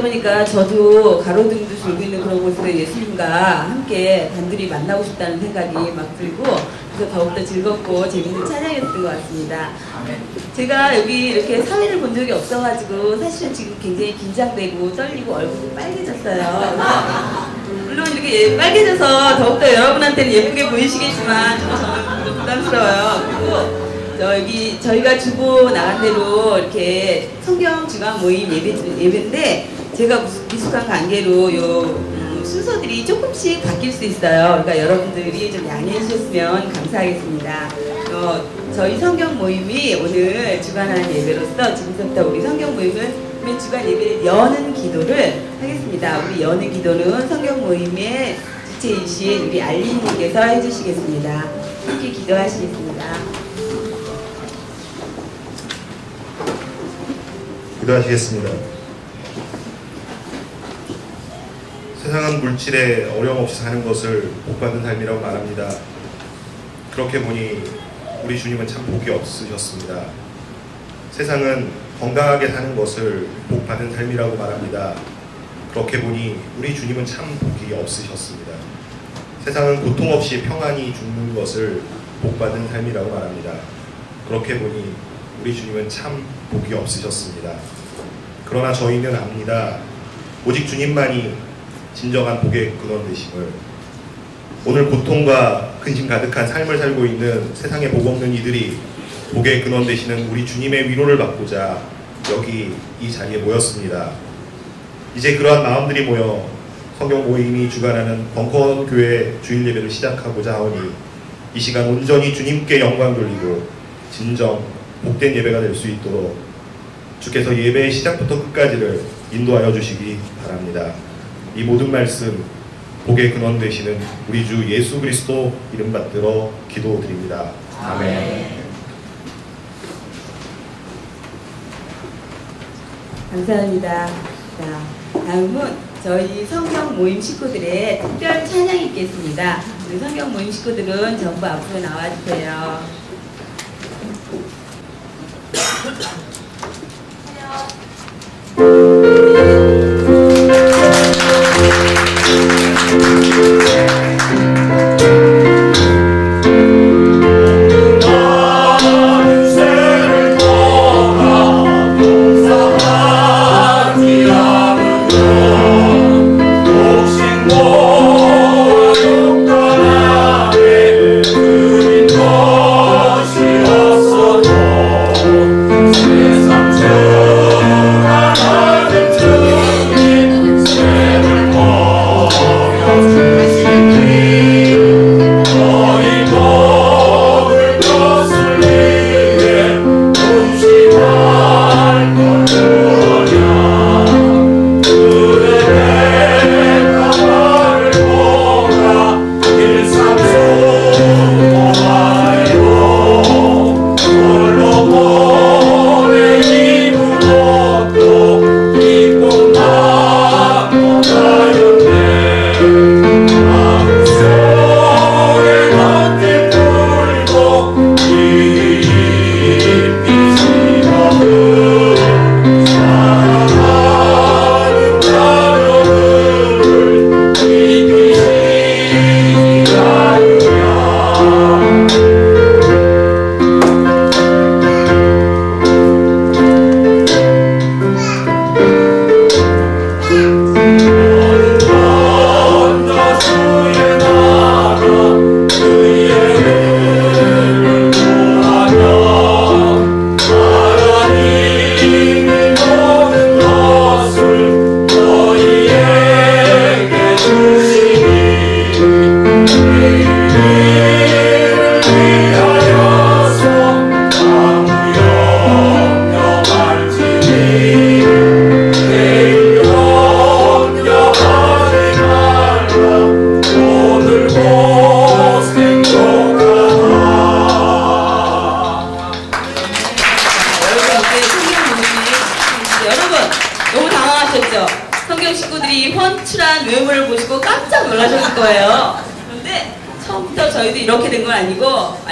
보니까 저도 가로등도 졸고 있는 그런 곳에서 예수님과 함께 단둘이 만나고 싶다는 생각이 막 들고, 그래서 더욱더 즐겁고 재밌는 찬양이었던 것 같습니다. 제가 여기 이렇게 사회를 본 적이 없어가지고 사실은 지금 굉장히 긴장되고 떨리고 얼굴이 빨개졌어요. 물론 이렇게 빨개져서 더욱더 여러분한테는 예쁘게 보이시겠지만 저는 좀 부담스러워요. 그리고 저희가 주고 나간 대로 이렇게 성경 주간 모임 예배인데 제가 미숙한 관계로 순서들이 조금씩 바뀔 수 있어요. 그러니까 여러분들이 좀 양해해 주셨으면 감사하겠습니다. 저희 성경 모임이 오늘 주간하는 예배로서 지금부터 우리 성경 모임은 주간 예배를 여는 기도를 하겠습니다. 우리 여는 기도는 성경 모임의 주체이신 우리 알림님께서 해주시겠습니다. 함께 기도하시겠습니다. 기도하시겠습니다. 세상은 물질에 어려움 없이 사는 것을 복받은 삶이라고 말합니다. 그렇게 보니 우리 주님은 참 복이 없으셨습니다. 세상은 건강하게 사는 것을 복받은 삶이라고 말합니다. 그렇게 보니 우리 주님은 참 복이 없으셨습니다. 세상은 고통 없이 평안히 죽는 것을 복받은 삶이라고 말합니다. 그렇게 보니 우리 주님은 참 복이 없으셨습니다. 그러나 저희는 압니다. 오직 주님만이 진정한 복의 근원 되심을. 오늘 고통과 근심 가득한 삶을 살고 있는 세상에 복 없는 이들이 복의 근원 되시는 우리 주님의 위로를 받고자 여기 이 자리에 모였습니다. 이제 그러한 마음들이 모여 성경 모임이 주관하는 벙커원 교회 주일 예배를 시작하고자 하오니 이 시간 온전히 주님께 영광 돌리고 진정 복된 예배가 될 수 있도록 주께서 예배의 시작부터 끝까지를 인도하여 주시기 바랍니다. 이 모든 말씀 복의 근원 되시는 우리 주 예수 그리스도 이름 받들어 기도드립니다. 아멘. 감사합니다. 자, 다음은 저희 성경 모임 식구들의 특별 찬양이 있겠습니다. 우리 성경 모임 식구들은 전부 앞으로 나와주세요.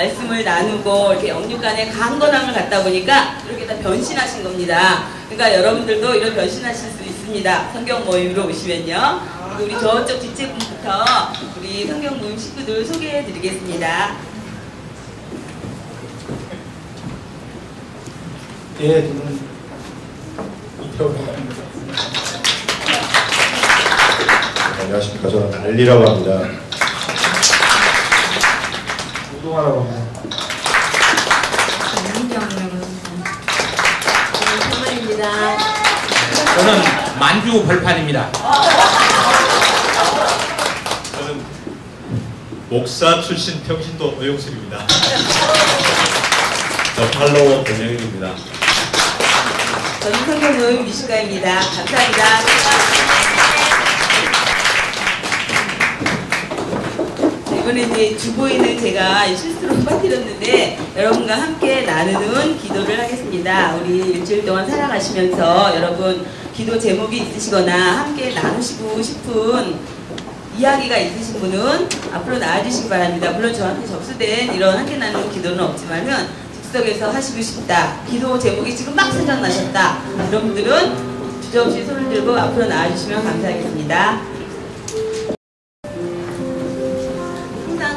말씀을 나누고 이렇게 영육간에 강건함을 갖다 보니까 이렇게 다 변신하신 겁니다. 그러니까 여러분들도 이런 변신하실 수 있으니 있습니다. 성경 모임으로 오시면요. 그리고 우리 저쪽 뒷제분부터 우리 성경 모임 식구들 소개해 드리겠습니다. 예, 저는 이태원입니다. 안녕하십니까. 저는 알리라고 합니다. 우동하라고 합니다. 선물입니다. 저는 만주 벌판입니다. 저는 목사 출신 평신도 의용술입니다. 저 팔로워 권영일입니다. 저는 성경 모임 미식가입니다. 감사합니다. 이번에 이제 주보에는 제가 실수로 빠뜨렸는데 여러분과 함께 나누는 기도를 하겠습니다. 우리 일주일 동안 살아가시면서 여러분 기도 제목이 있으시거나 함께 나누시고 싶은 이야기가 있으신 분은 앞으로 나와주시기 바랍니다. 물론 저한테 접수된 이런 함께 나누는 기도는 없지만은 즉석에서 하시고 싶다. 기도 제목이 지금 막 생각나셨다. 이런 분들은 주저없이 손을 들고 앞으로 나와주시면 감사하겠습니다.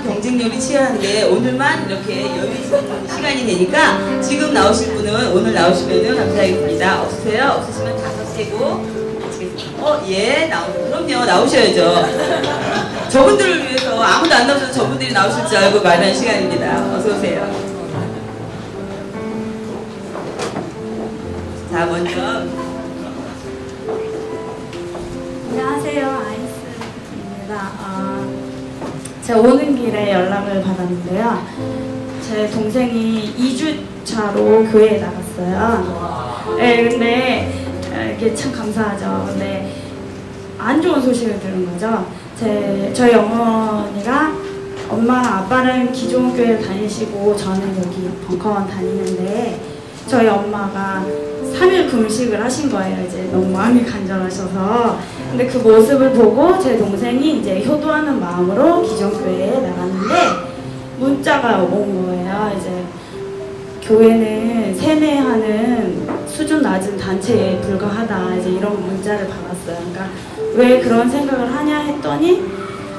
경쟁률이 치열한데 오늘만 이렇게 여유 있는 시간이 되니까 지금 나오실 분은 오늘 나오시면 감사하겠습니다. 없으세요? 없으시면 다섯 세고 예, 그럼요. 나오셔야죠. 저분들을 위해서 아무도 안 나오셔서 저분들이 나오실 줄 알고 마련한 시간입니다. 어서 오세요. 자, 먼저 안녕하세요. 아이스입니다. 제가 오는 길에 연락을 받았는데요. 제 동생이 2주차로 교회에 나갔어요. 네, 근데 이게 참 감사하죠. 근데 안 좋은 소식을 들은 거죠. 저희 어머니가 엄마랑 아빠는 기존 교회를 다니시고 저는 여기 벙커원 다니는데 저희 엄마가 3일 금식을 하신 거예요. 이제 너무 마음이 간절하셔서. 근데 그 모습을 보고 제 동생이 이제 효도하는 마음으로 기존 교회에 나갔는데 문자가 온 거예요. 이제 교회는 세뇌하는 수준 낮은 단체에 불과하다. 이제 이런 문자를 받았어요. 그러니까 왜 그런 생각을 하냐 했더니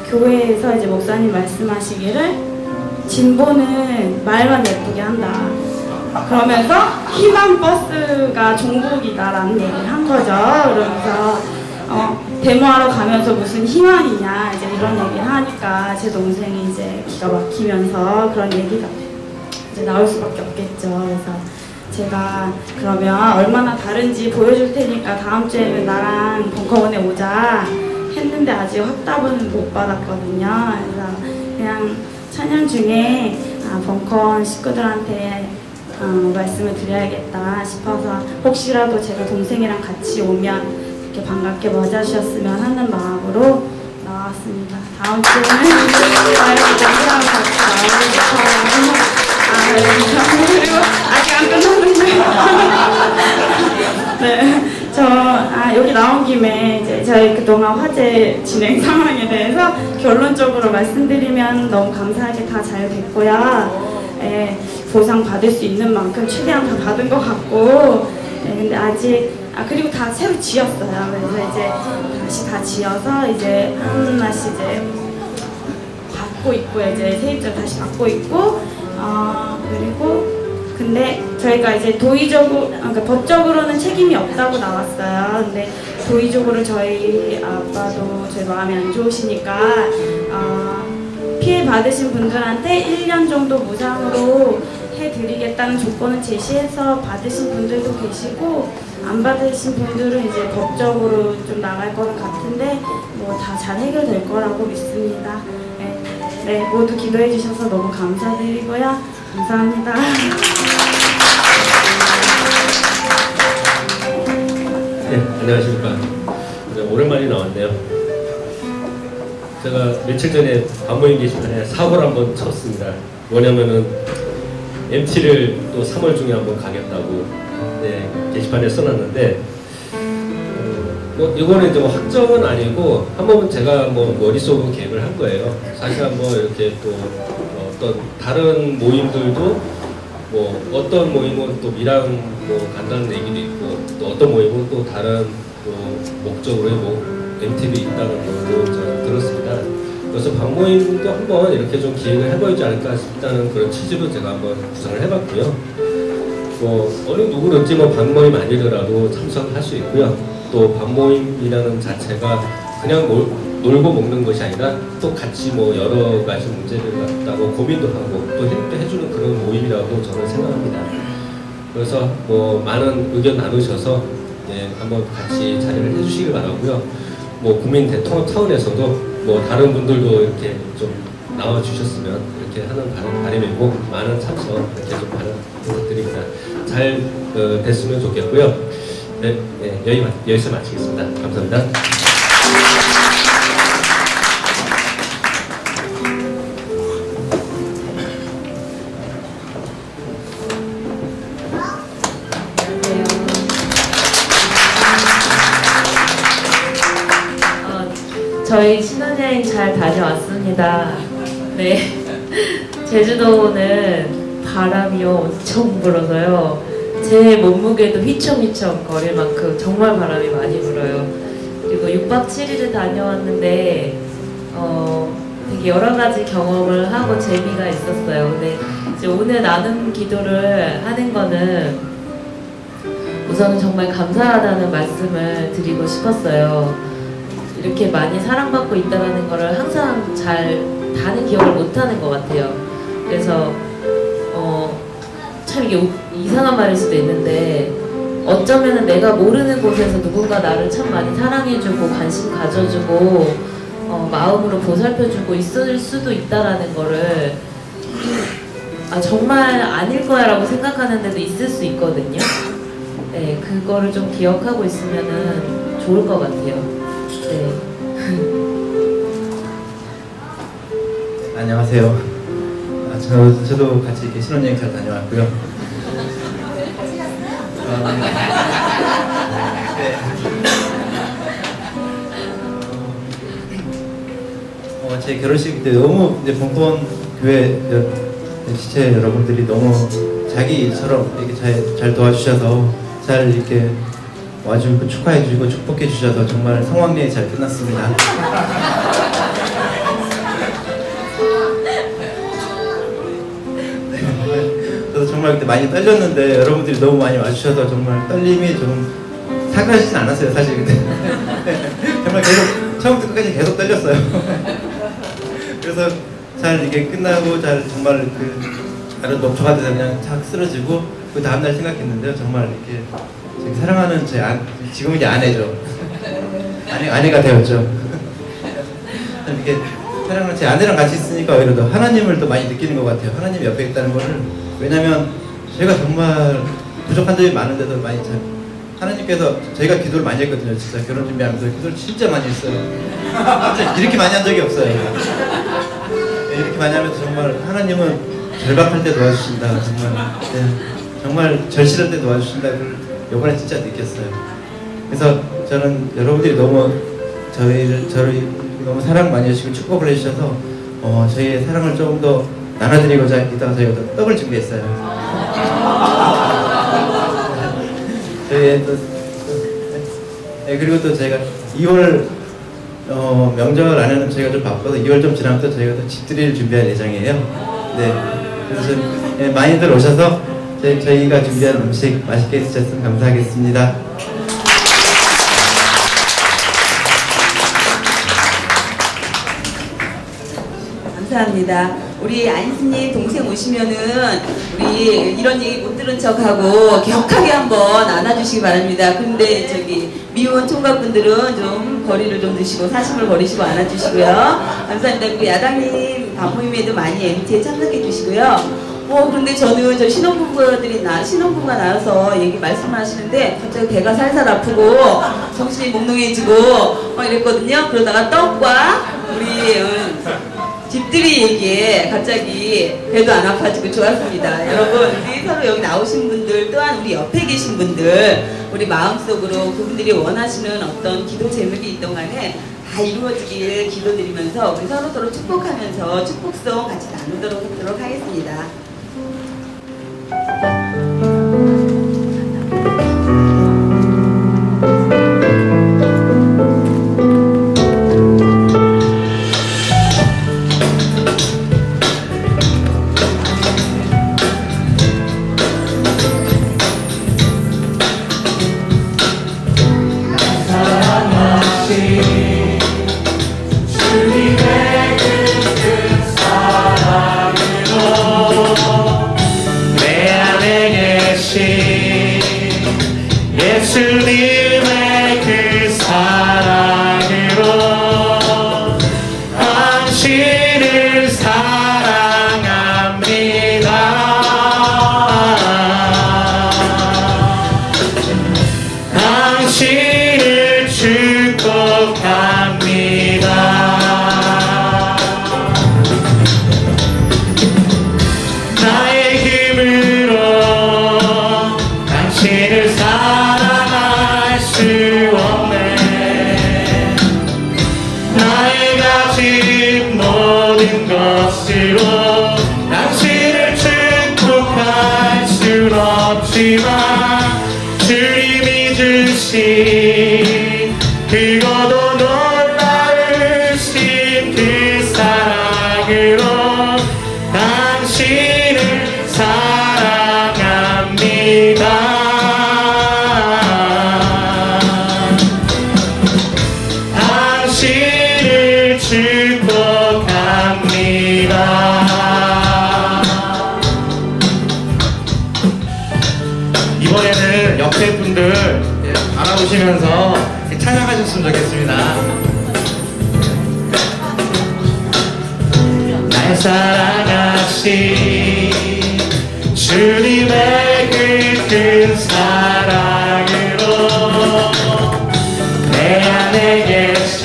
교회에서 이제 목사님 말씀하시기를 진보는 말만 예쁘게 한다. 그러면서 희망버스가 종북이다라는 얘기를 한 거죠. 그러면서 데모하러 가면서 무슨 희망이냐 이제 이런 얘기를 하니까 제 동생이 이제 기가 막히면서 그런 얘기가 이제 나올 수밖에 없겠죠. 그래서 제가 그러면 얼마나 다른지 보여줄 테니까 다음 주에는 나랑 벙커원에 오자 했는데 아직 확답은 못 받았거든요. 그래서 그냥 찬양 중에 벙커원 식구들한테 말씀을 드려야겠다 싶어서 혹시라도 제가 동생이랑 같이 오면 이렇게 반갑게 맞아주셨으면 하는 마음으로 나왔습니다. 다음 주에는 동생하고 같이 나오고 싶어요. 그리고 아직 안 끝났는데 네, 여기 나온 김에 이제 저희 그동안 화제 진행 상황에 대해서 결론적으로 말씀드리면 너무 감사하게 다 잘 됐고요. 예, 보상 받을 수 있는 만큼 최대한 다 받은 것 같고, 근데 아직 그리고 다 새로 지었어요. 그래서 이제 다시 다 지어서 이제 하나씩 이제 받고 있고요. 이제 세입자 다시 받고 있고, 그리고 근데 저희가 이제 도의적으로, 그러니까 법적으로는 책임이 없다고 나왔어요. 근데 도의적으로 저희 아빠도 저희 마음이 안 좋으시니까 피해 받으신 분들한테 1년 정도 무상으로 해드리겠다는 조건을 제시해서 받으신 분들도 계시고 안 받으신 분들은 이제 법적으로 좀 나갈 것 같은데 뭐 다 잘 해결될 거라고 믿습니다. 네, 모두 기도해 주셔서 너무 감사드리고요. 감사합니다. 네, 안녕하십니까. 오랜만에 나왔네요. 제가 며칠 전에 반모임 게시판에 사고를 한번 쳤습니다. 뭐냐면은 MT를 또 3월 중에 한번 가겠다고 네, 게시판에 써놨는데 뭐 이거는 이제 뭐 확정은 아니고 한번 제가 뭐 머릿속으로 계획을 한 거예요. 사실은 뭐 이렇게 또 어떤 다른 모임들도 뭐 어떤 모임은 또 미랑 뭐 간다는 얘기도 있고 또 어떤 모임은 또 다른 목적으로 MT도 있다는 것도 제가 들었습니다. 그래서 방모임도 한번 이렇게 좀 기획을 해보지 않을까 싶다는 그런 취지로 제가 한번 구성을 해봤고요. 어느 누구든지 방모임 아니더라도 참석할 수 있고요. 또 방모임이라는 자체가 그냥 놀고 먹는 것이 아니라 또 같이 여러 가지 문제를 갖다가 고민도 하고 또 해주는 그런 모임이라고 저는 생각합니다. 그래서 많은 의견 나누셔서 한번 같이 자리를 해주시길 바라고요. 국민 대통합 차원에서도 다른 분들도 이렇게 좀 나와주셨으면 이렇게 하는 바람이고 많은 참석 이렇게 좀 부탁드립니다. 잘 됐으면 좋겠고요. 네, 여기서 마치겠습니다. 감사합니다. 저희 신혼여행 잘 다녀왔습니다. 네. 제주도는 바람이 엄청 불어서요. 제 몸무게도 휘청휘청 거릴 만큼 정말 바람이 많이 불어요. 그리고 6박 7일을 다녀왔는데 되게 여러 가지 경험을 하고 재미가 있었어요. 근데 이제 오늘 나눔 기도를 하는 거는 우선은 정말 감사하다는 말씀을 드리고 싶었어요. 이렇게 많이 사랑받고 있다는 거를 항상 잘 다는 기억을 못하는 것 같아요. 그래서 참 이게 이상한 말일 수도 있는데 어쩌면 내가 모르는 곳에서 누군가 나를 참 많이 사랑해주고 관심 가져주고 마음으로 보살펴주고 있을 수도 있다라는 거를 정말 아닐 거야 라고 생각하는 데도 있을 수 있거든요. 네, 그거를 좀 기억하고 있으면은 좋을 것 같아요. 네. 안녕하세요. 저도 같이 이렇게 신혼여행 잘 다녀왔고요. 네. 제 결혼식 때 너무 봉포원 교회 지체 여러분들이 너무 자기 일처럼 이렇게 잘 도와주셔서 잘 이렇게 와주고 축하해주고 축복해주셔서 정말 성황리에 잘 끝났습니다. 저도 정말 그때 많이 떨렸는데 여러분들이 너무 많이 와주셔서 정말 떨림이 좀 사그라지진 않았어요, 사실 그때. 정말 계속 처음부터 끝까지 계속 떨렸어요. 그래서 잘 이렇게 끝나고 잘 정말 다른 녹초가 돼서 그냥 착 쓰러지고 그 다음날 생각했는데요, 정말 이렇게 사랑하는 지금 이제 아내죠. 아내가 되었죠. 이렇게 사랑하는 제 아내랑 같이 있으니까 오히려 더 하나님을 더 많이 느끼는 것 같아요. 하나님 옆에 있다는 거를. 왜냐면 저희가 정말 부족한 점이 많은데도 많이 하나님께서 저희가 기도를 많이 했거든요. 진짜 결혼 준비하면서 기도를 진짜 많이 했어요. 진짜 이렇게 많이 한 적이 없어요. 이렇게 많이 하면서 정말 하나님은 절박할 때 도와주신다. 정말 절실할 때 도와주신다. 이번에 진짜 느꼈어요. 그래서 저는 여러분들이 너무 저를 너무 사랑 많이 해주시고 축복을 해주셔서 저희의 사랑을 조금 더 나눠드리고자 이따가 저희가 또 떡을 준비했어요. 저희 그리고 또 저희가 2월 명절 안에는 저희가 좀 바빠서 2월 좀 지나면 또 저희가 또 집들이를 준비할 예정이에요. 네, 그래서 많이들 오셔서 저희가 준비한 음식 맛있게 드셨으면 감사하겠습니다. 감사합니다. 우리 안스님 동생 오시면은 우리 이런 얘기 못 들은 척하고 격하게 한번 안아주시기 바랍니다. 근데 미혼 총각분들은 좀 거리를 좀 두시고 사심을 버리시고 안아주시고요. 감사합니다. 그리고 야당님 반모임에도 많이 MT에 참석해 주시고요. 그런데 저는 신혼부부가 나와서 말씀하시는데 갑자기 배가 살살 아프고 정신이 몽롱해지고 이랬거든요. 그러다가 떡과 우리 집들이 얘기에 갑자기 배도 안 아파지고 좋았습니다. 여러분, 우리 서로 여기 나오신 분들 또한 우리 옆에 계신 분들 우리 마음속으로 그분들이 원하시는 어떤 기도 제목이 있던 간에 다 이루어지길 기도드리면서 우리 서로 축복하면서 축복송 같이 나누도록 하겠습니다. 당신을 사랑합니다. 당신을 축복합니다. 나의 힘으로 당신을 사랑할 수 없네. 나의 가진 모든 것으로 당신을 축복할 순 없지만 주님이 주신 그거도 놀라우신 그 사랑으로 당신을 사랑합니다. 당신을 축복합니다. 이번에는 옆에 분들 바라보시면서 찬양하셨으면 좋겠습니다. 날 사랑하신 주님의 그 큰 사랑으로 내 안에 계신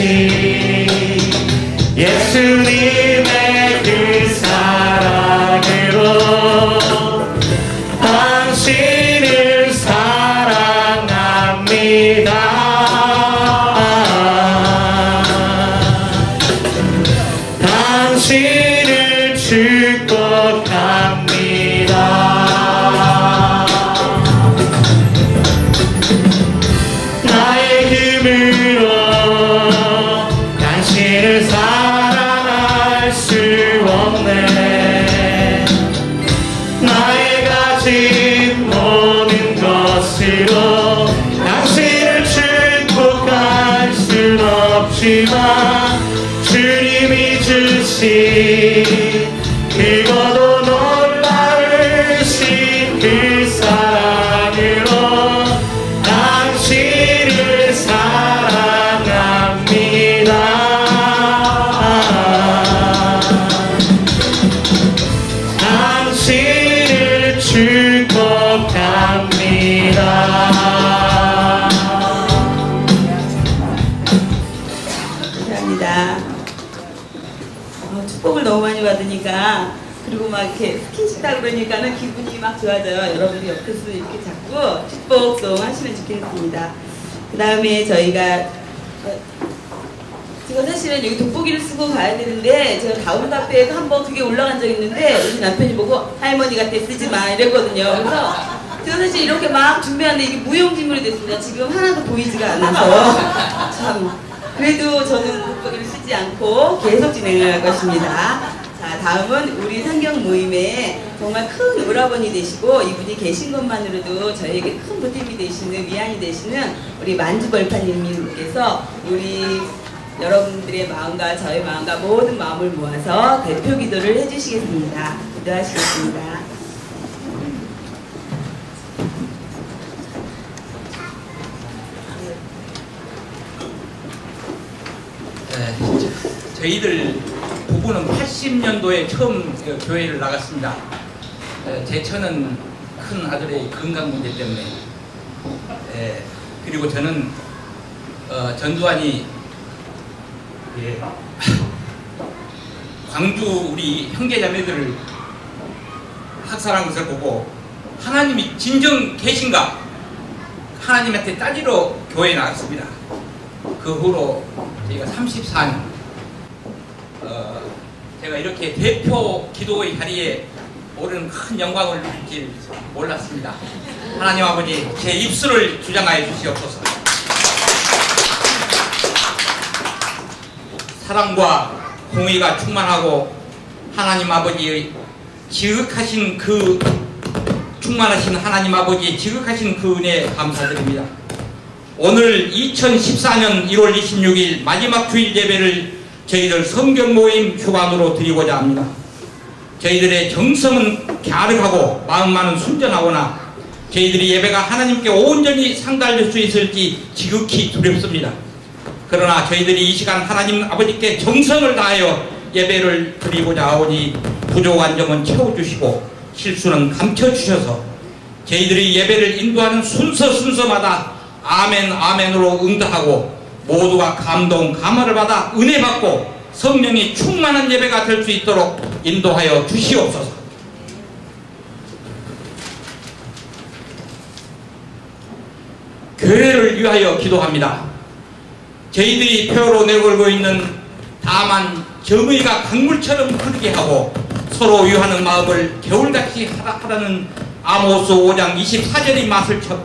예수님의 그 사랑으로 당신을 사랑합니다. 당신을 축복합니다. 나의 힘으로 당신을 사랑할 수 없네. 나의 가진 모든 것으로 당신을 축복할 순 없지만 주님이 주신 그거도 놀라우신 그 사랑으로 당신을 사랑합니다. 당신을 축복합니다. 감사합니다. 축복을 너무 많이 받으니까, 그리고 막 이렇게 스킨십 하다 그러니까는 기분이 막 좋아져요. 여러분이 옆에서 이렇게 자꾸 축복도 하시면 좋겠습니다. 그 다음에 저희가 제가 사실은 여기 돋보기를 쓰고 가야 되는데, 제가 다운 카페에서 한번 그게 올라간 적이 있는데 우리 남편이 보고 할머니 같아 쓰지 마 이랬거든요. 그래서 제가 사실 이렇게 막 준비하는데 이게 무용지물이 됐습니다. 지금 하나도 보이지가 않아서 참. 그래도 저는 돋보기를 쓰지 않고 계속 진행을 할 것입니다. 자, 다음은 우리 성경 모임에 정말 큰 오라버니 되시고 이분이 계신 것만으로도 저희에게 큰 보탬이 되시는, 위안이 되시는 우리 만주벌판님께서 우리 여러분들의 마음과 저의 마음과 모든 마음을 모아서 대표 기도를 해주시겠습니다. 기도하시겠습니다. 저희들 부부는 80년도에 처음 교회를 나갔습니다. 제 처는 큰 아들의 건강 문제 때문에, 그리고 저는 전두환이 광주 우리 형제자매들을 학살한 것을 보고 하나님이 진정 계신가 하나님한테 따지러 교회에 나갔습니다. 그 후로 저희가 34년 제가 이렇게 대표 기도의 자리에 오른 큰 영광을 누릴 줄 몰랐습니다. 하나님 아버지, 제 입술을 주장하여 주시옵소서. 사랑과 공의가 충만하고 하나님 아버지의 지극하신 그 충만하신 하나님 아버지의 지극하신 그 은혜에 감사드립니다. 오늘 2014년 1월 26일 마지막 주일 예배를 저희들 성경 모임 휴관으로 드리고자 합니다. 저희들의 정성은 갸륵하고 마음만은 순전하거나 저희들이 예배가 하나님께 온전히 상달될 수 있을지 지극히 두렵습니다. 그러나 저희들이 이 시간 하나님 아버지께 정성을 다하여 예배를 드리고자 하오니 부족한 점은 채워주시고 실수는 감춰주셔서 저희들이 예배를 인도하는 순서마다 아멘 아멘으로 응답하고 모두가 감동 감화를 받아 은혜 받고 성령이 충만한 예배가 될 수 있도록 인도하여 주시옵소서. 교회를 위하여 기도합니다. 저희들이 표로 내걸고 있는 다만 정의가 강물처럼 흐르게 하고 서로 위하는 마음을 겨울같이 하라는 아모스 5장 24절의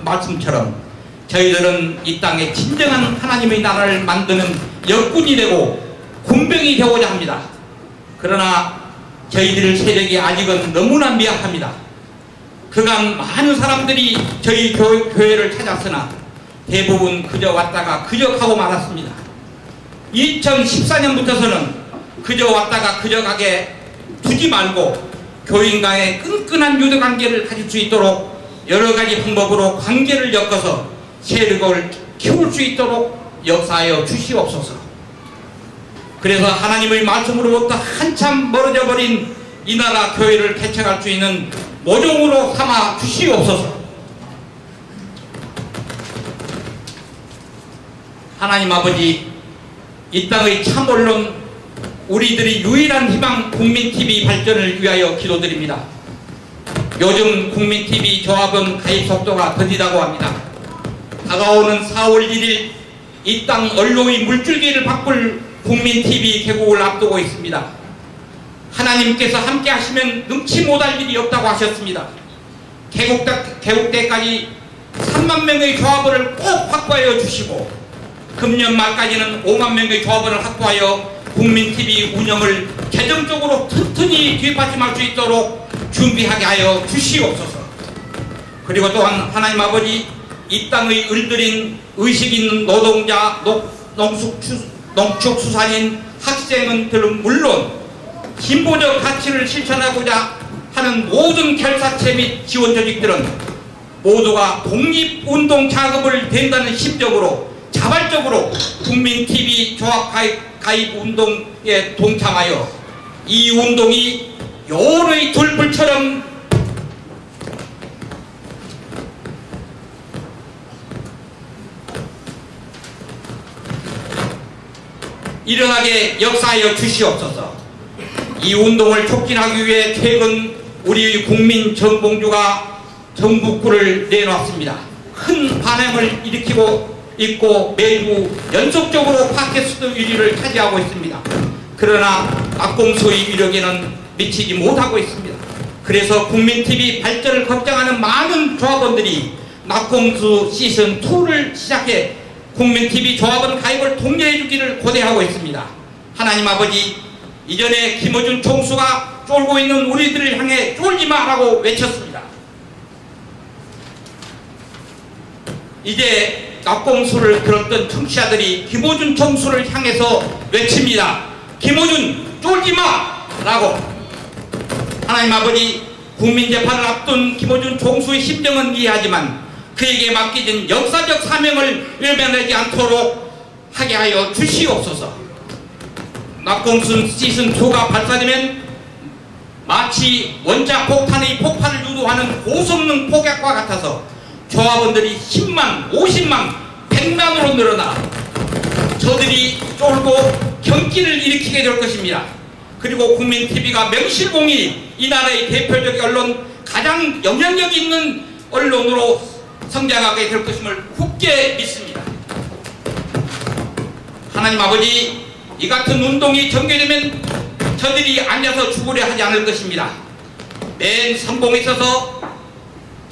말씀처럼 저희들은 이 땅에 진정한 하나님의 나라를 만드는 역군이 되고 군병이 되고자 합니다. 그러나 저희들 세력이 아직은 너무나 미약합니다. 그간 많은 사람들이 저희 교회를 찾았으나 대부분 그저 왔다가 그저 가고 말았습니다. 2014년부터서는 그저 왔다가 그저 가게 두지 말고 교인 간의 끈끈한 유대관계를 가질 수 있도록 여러가지 방법으로 관계를 엮어서 세력을 키울 수 있도록 역사하여 주시옵소서. 그래서 하나님의 말씀으로부터 한참 멀어져 버린 이 나라 교회를 개척할 수 있는 모종으로 삼아 주시옵소서. 하나님 아버지, 이 땅의 참 언론, 우리들의 유일한 희망 국민TV 발전을 위하여 기도드립니다. 요즘 국민TV 조합원 가입 속도가 더디다고 합니다. 다가오는 4월 1일 이 땅 언론의 물줄기를 바꿀 국민TV 개국을 앞두고 있습니다. 하나님께서 함께 하시면 능치 못할 일이 없다고 하셨습니다. 개국 때까지 3만 명의 조합원을 꼭 확보하여 주시고 금년 말까지는 5만 명의 조합원을 확보하여 국민TV 운영을 재정적으로 튼튼히 뒷받침할 수 있도록 준비하게 하여 주시옵소서. 그리고 또한 하나님 아버지, 이 땅의 을들인 의식 있는 노동자, 농축수산인 학생들은 물론 진보적 가치를 실천하고자 하는 모든 결사체 및 지원 조직들은 모두가 독립운동 작업을 된다는 심적으로 자발적으로 국민TV 조합 가입 운동에 동참하여 이 운동이 요의 돌불처럼 일어나게 역사하여 주시옵소서. 이 운동을 촉진하기 위해 최근 우리의 국민 정봉주가 정부구를 내놓았습니다. 큰 반향을 일으키고 있고 매주 연속적으로 팟캐스트 1위를 차지하고 있습니다. 그러나 낙공수의 위력에는 미치지 못하고 있습니다. 그래서 국민TV 발전을 걱정하는 많은 조합원들이 낙공수 시즌2를 시작해 국민TV 조합원 가입을 독려해 주기를 고대하고 있습니다. 하나님 아버지, 이전에 김어준 총수가 쫄고 있는 우리들을 향해 쫄지 마라고 외쳤습니다. 이제 낙공수를 들었던 청취자들이 김어준 총수를 향해서 외칩니다. 김어준 쫄지 마라고. 하나님 아버지, 국민재판을 앞둔 김어준 총수의 심정은 이해하지만 그에게 맡겨진 역사적 사명을 외면하지 않도록 하게 하여 주시옵소서. 낙공수 시즌2가 발사되면 마치 원자 폭탄의 폭발을 유도하는 고성능 폭약과 같아서 조합원들이 10만, 50만, 100만으로 늘어나 저들이 쫄고 경기를 일으키게 될 것입니다. 그리고 국민TV가 명실공히 이 나라의 대표적 언론, 가장 영향력 있는 언론으로 성장하게 될 것임을 굳게 믿습니다. 하나님 아버지, 이 같은 운동이 전개되면 저들이 앉아서 죽으려 하지 않을 것입니다. 맨 선봉에 있어서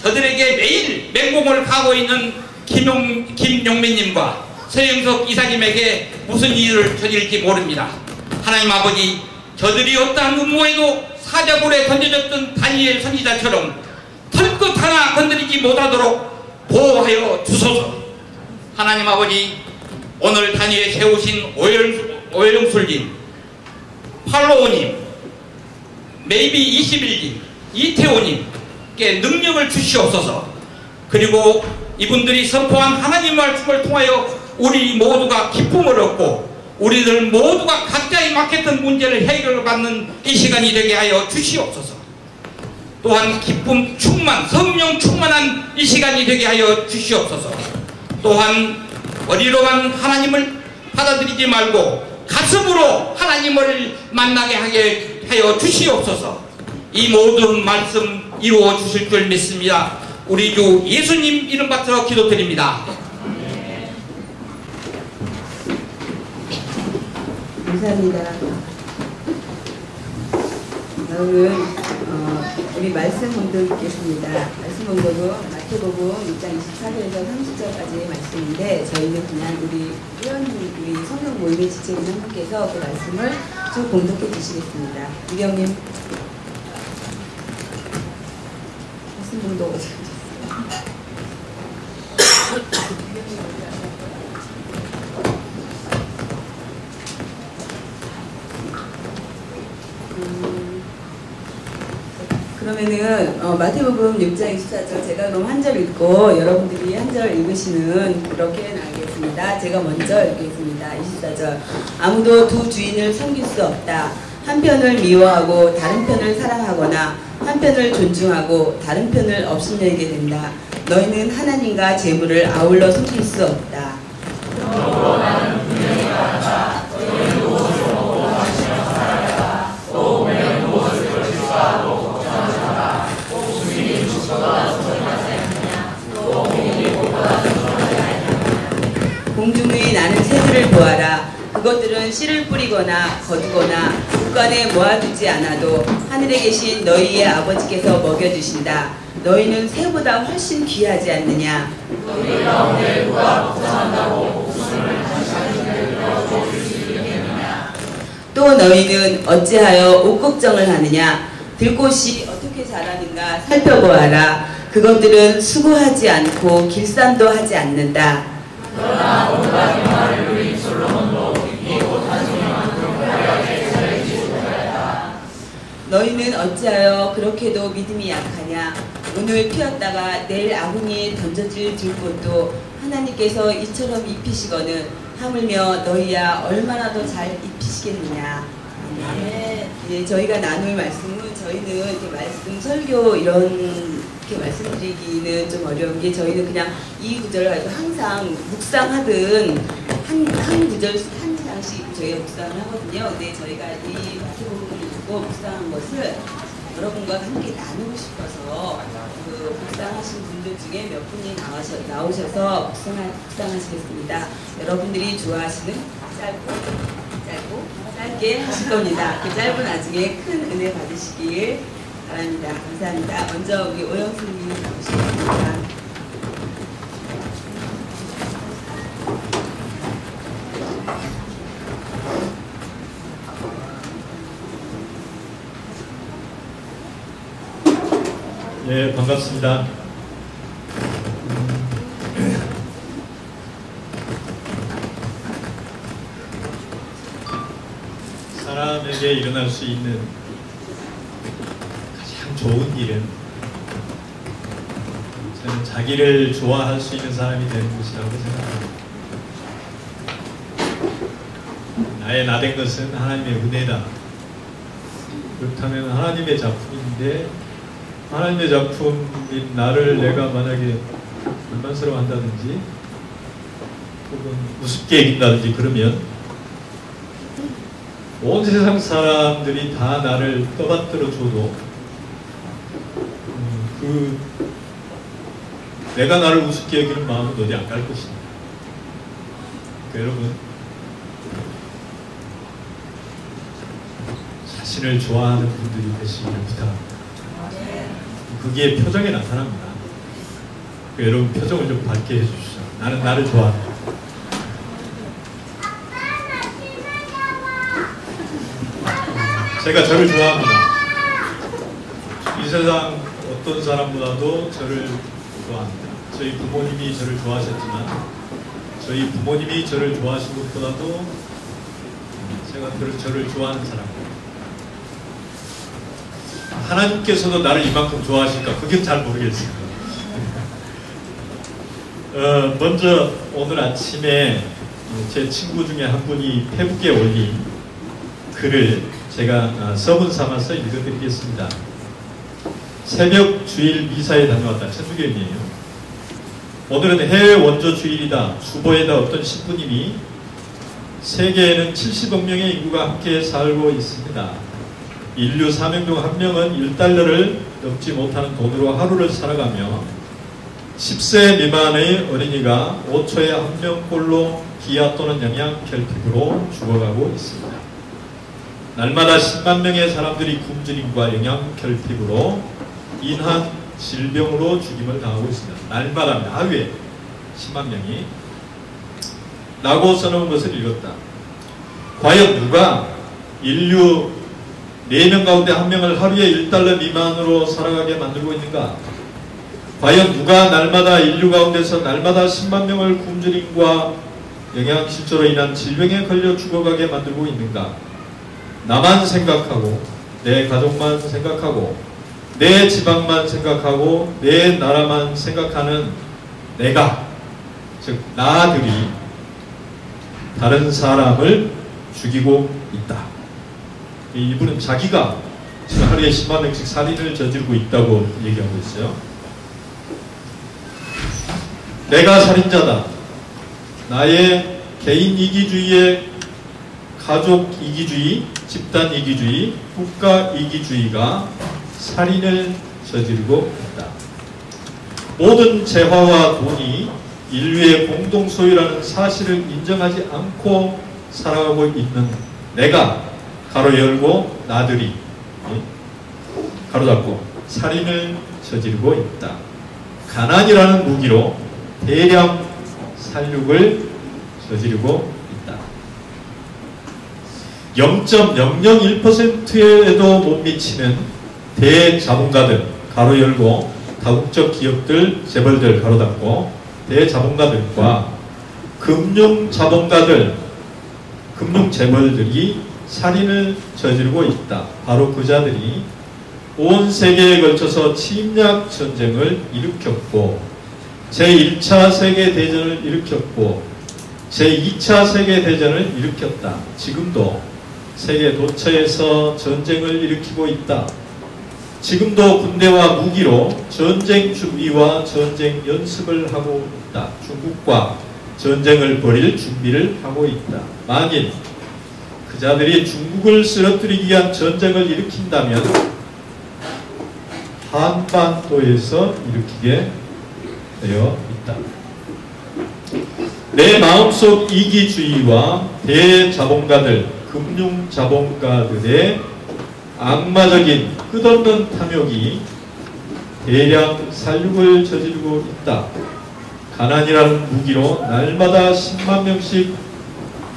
저들에게 매일 맹공을 가고 있는 김용민님과 서영석 이사님에게 무슨 일을 저질지 모릅니다. 하나님 아버지, 저들이 어떠한 음모에도 사자굴에 던져졌던 다니엘 선지자처럼 털끝 하나 건드리지 못하도록 보호하여 주소서. 하나님 아버지, 오늘 단위에 세우신 오영술님, 팔로우님, 메이비 21님, 이태호님께 능력을 주시옵소서. 그리고 이분들이 선포한 하나님 말씀을 통하여 우리 모두가 기쁨을 얻고 우리들 모두가 각자의 맡겼던 문제를 해결받는 이 시간이 되게 하여 주시옵소서. 또한 기쁨 충만, 성령 충만한 이 시간이 되게 하여 주시옵소서. 또한 머리로만 하나님을 받아들이지 말고 가슴으로 하나님을 만나게 하게 하여 주시옵소서. 이 모든 말씀 이루어 주실 줄 믿습니다. 우리 주 예수님 이름 받들어 기도드립니다. 감사합니다. 다음은 우리 말씀 본독 읽겠습니다. 말씀 본독은 마태복음 6장 24절에서 30절까지의 말씀인데 저희는 그냥 우리 성령 모임의 지체인 한 분께서 그 말씀을 쭉 봉독해 주시겠습니다. 유경님 말씀 봉독 오세요. 그러면은 마태복음 6장 24절 제가 그럼 한 절 읽고 여러분들이 한 절 읽으시는 그렇게 나가겠습니다. 제가 먼저 읽겠습니다. 24절 아무도 두 주인을 섬길 수 없다. 한 편을 미워하고 다른 편을 사랑하거나 한 편을 존중하고 다른 편을 업신여기게 된다. 너희는 하나님과 재물을 아울러 섬길 수 없다. 공중의 나는 새들을 보아라. 그것들은 씨를 뿌리거나 거두거나 국간에 모아두지 않아도 하늘에 계신 너희의 아버지께서 먹여주신다. 너희는 새보다 훨씬 귀하지 않느냐. 너희 가운데 누가 걱정한다고 목숨을 당신에게 줄 수 있겠느냐. 또 너희는 어찌하여 옷 걱정을 하느냐. 들꽃이 어떻게 자라는가 살펴보아라. 그것들은 수고하지 않고 길쌈도 하지 않는다. 그러나 온갖 영화를 누린 솔로몬도 이 옷 한 송이만큼 화려하게 차려입지 못하였다. 너희는 어찌하여 그렇게도 믿음이 약하냐. 오늘 피었다가 내일 아궁이에 던져질 들꽃도 하나님께서 이처럼 입히시거늘 하물며 너희야 얼마나 더 잘 입히시겠느냐. 아멘. 예, 저희가 나눌 말씀은 저희는 이렇게 말씀 설교 이렇게 말씀드리기는 좀 어려운 게 저희는 그냥 이 구절을 가지고 항상 묵상하든 한 구절 한 장씩 저희가 묵상을 하거든요. 근데 저희가 이 마태복음을 읽고 묵상한 것을 여러분과 함께 나누고 싶어서 그 묵상하신 분들 중에 몇 분이 나오셔서 묵상하시겠습니다. 여러분들이 좋아하시는 짧게 하실 겁니다. 그 짧은 나중에 큰 은혜 받으시길 바랍니다. 감사합니다. 먼저 우리 오영수님이 나오시겠습니다. 예, 반갑습니다. 사람에게 일어날 수 있는 가장 좋은 일은 저는 자기를 좋아할 수 있는 사람이 되는 것이라고 생각합니다. 나의 나된 것은 하나님의 은혜다. 그렇다면 하나님의 작품인데 하나님의 작품인 나를 내가 만약에 불만스러워 한다든지 혹은 우습게 여긴다든지 그러면 온 세상 사람들이 다 나를 떠받들어 줘도 내가 나를 우습게 여기는 마음은 어디 안 갈 것입니다. 그러니까 여러분 자신을 좋아하는 분들이 되시기를 부탁합니다. 그게 표정에 나타납니다. 그러니까 여러분 표정을 좀 밝게 해주시죠. 나는 나를 좋아한다. 제가 저를 좋아합니다. 이 세상 어떤 사람보다도 저를 좋아합니다. 저희 부모님이 저를 좋아하셨지만 저희 부모님이 저를 좋아하신 것보다도 제가 저를 좋아하는 사람입니다. 하나님께서도 나를 이만큼 좋아하실까? 그게 잘 모르겠어요. 먼저 오늘 아침에 제 친구 중에 한 분이 페북에 올린 글을 제가 서문 삼아서 읽어드리겠습니다. 새벽 주일 미사에 다녀왔다. 천주교인이에요. 오늘은 해외 원조 주일이다. 주보에다 어떤 신부님이 세계에는 70억 명의 인구가 함께 살고 있습니다. 인류 4명 중 1명은 1달러를 넘지 못하는 돈으로 하루를 살아가며 10세 미만의 어린이가 5초에 1명꼴로 기아 또는 영양 결핍으로 죽어가고 있습니다. 날마다 10만 명의 사람들이 굶주림과 영양 결핍으로 인한 질병으로 죽임을 당하고 있습니다. 날마다 하루에 10만 명이 라고 써놓은 것을 읽었다. 과연 누가 인류 4명 가운데 1명을 하루에 1달러 미만으로 살아가게 만들고 있는가? 과연 누가 날마다 인류 가운데서 날마다 10만 명을 굶주림과 영양실조로 인한 질병에 걸려 죽어가게 만들고 있는가? 나만 생각하고 내 가족만 생각하고 내 지방만 생각하고 내 나라만 생각하는 내가, 즉 나들이 다른 사람을 죽이고 있다. 이분은 자기가 지금 하루에 10만 명씩 살인을 저지르고 있다고 얘기하고 있어요. 내가 살인자다. 나의 개인 이기주의의 가족 이기주의, 집단 이기주의, 국가 이기주의가 살인을 저지르고 있다. 모든 재화와 돈이 인류의 공동 소유라는 사실을 인정하지 않고 살아가고 있는 내가 가로 열고 나들이 가로 닫고 살인을 저지르고 있다. 가난이라는 무기로 대량 살육을 저지르고 있다. 0.001%에도 못 미치는 대자본가들 가로 열고 다국적 기업들, 재벌들 가로 닫고 대자본가들과 금융자본가들, 금융재벌들이 살인을 저지르고 있다. 바로 그 자들이 온 세계에 걸쳐서 침략 전쟁을 일으켰고 제1차 세계대전을 일으켰고 제2차 세계대전을 일으켰다. 지금도 세계 도처에서 전쟁을 일으키고 있다. 지금도 군대와 무기로 전쟁 준비와 전쟁 연습을 하고 있다. 중국과 전쟁을 벌일 준비를 하고 있다. 만일 그 자들이 중국을 쓰러뜨리기 위한 전쟁을 일으킨다면 한반도에서 일으키게 되어 있다. 내 마음속 이기주의와 대자본가들, 금융자본가들의 악마적인 끝없는 탐욕이 대량 살육을 저지르고 있다. 가난이라는 무기로 날마다 10만 명씩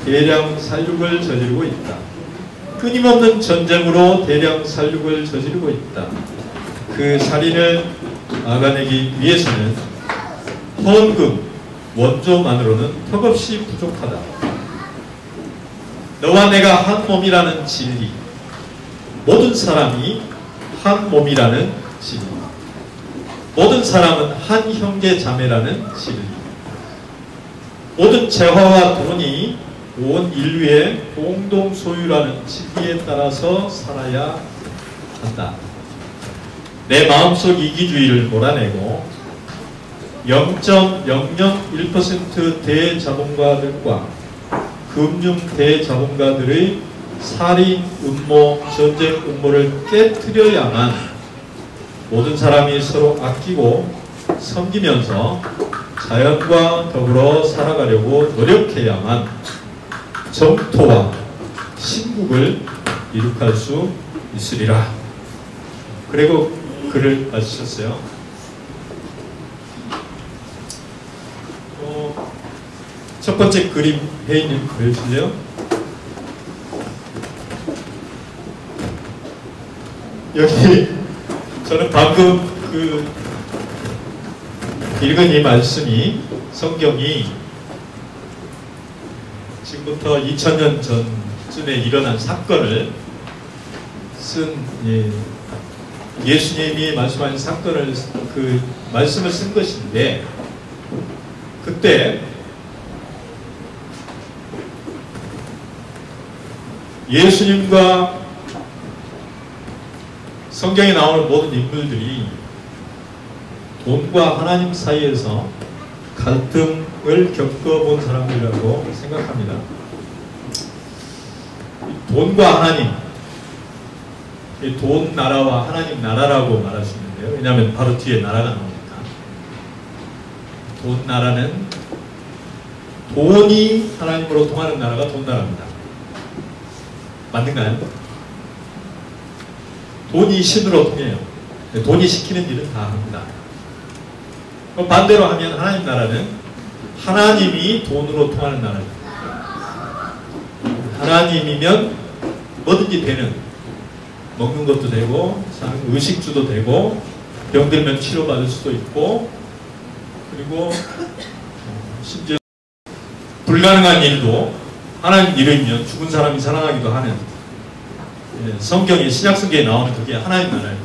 대량 살육을 저지르고 있다. 끊임없는 전쟁으로 대량 살육을 저지르고 있다. 그 살인을 막아내기 위해서는 헌금, 원조만으로는 턱없이 부족하다. 너와 내가 한 몸이라는 진리, 모든 사람이 한 몸이라는 진리, 모든 사람은 한 형제 자매라는 진리, 모든 재화와 돈이 온 인류의 공동 소유라는 진리에 따라서 살아야 한다. 내 마음속 이기주의를 몰아내고 0.001% 대자본가들과 금융 대자본가들의 살인 음모, 전쟁 음모를 깨트려야만 모든 사람이 서로 아끼고 섬기면서 자연과 더불어 살아가려고 노력해야만 정토와 신국을 이룩할 수 있으리라. 그리고 글을 마치셨어요. 첫 번째 그림 혜인님 보여주실래요? 여기 저는 방금 그 읽은 이 말씀이, 성경이 지금부터 2000년 전쯤에 일어난 사건을 쓴, 예수님이 말씀하신 사건을, 그 말씀을 쓴 것인데, 그때 예수님과 성경에 나오는 모든 인물들이 돈과 하나님 사이에서 갈등을 겪어본 사람들이라고 생각합니다. 돈과 하나님, 돈 나라와 하나님 나라라고 말할 수 있는데요. 왜냐하면 바로 뒤에 나라가 나오니까. 돈 나라는 돈이 하나님으로 통하는 나라가 돈 나라입니다. 맞는가요? 돈이 신으로 통해요. 돈이 시키는 일은 다 합니다. 반대로 하면 하나님 나라는 하나님이 돈으로 통하는 나라입니다. 하나님이면 뭐든지 되는, 먹는 것도 되고 의식주도 되고 병들면 치료받을 수도 있고, 그리고 심지어 불가능한 일도 하나님 이름이면 죽은 사람이 살아나기도 하는, 성경에, 신약 성경에 나오는 그게 하나님 나라예요.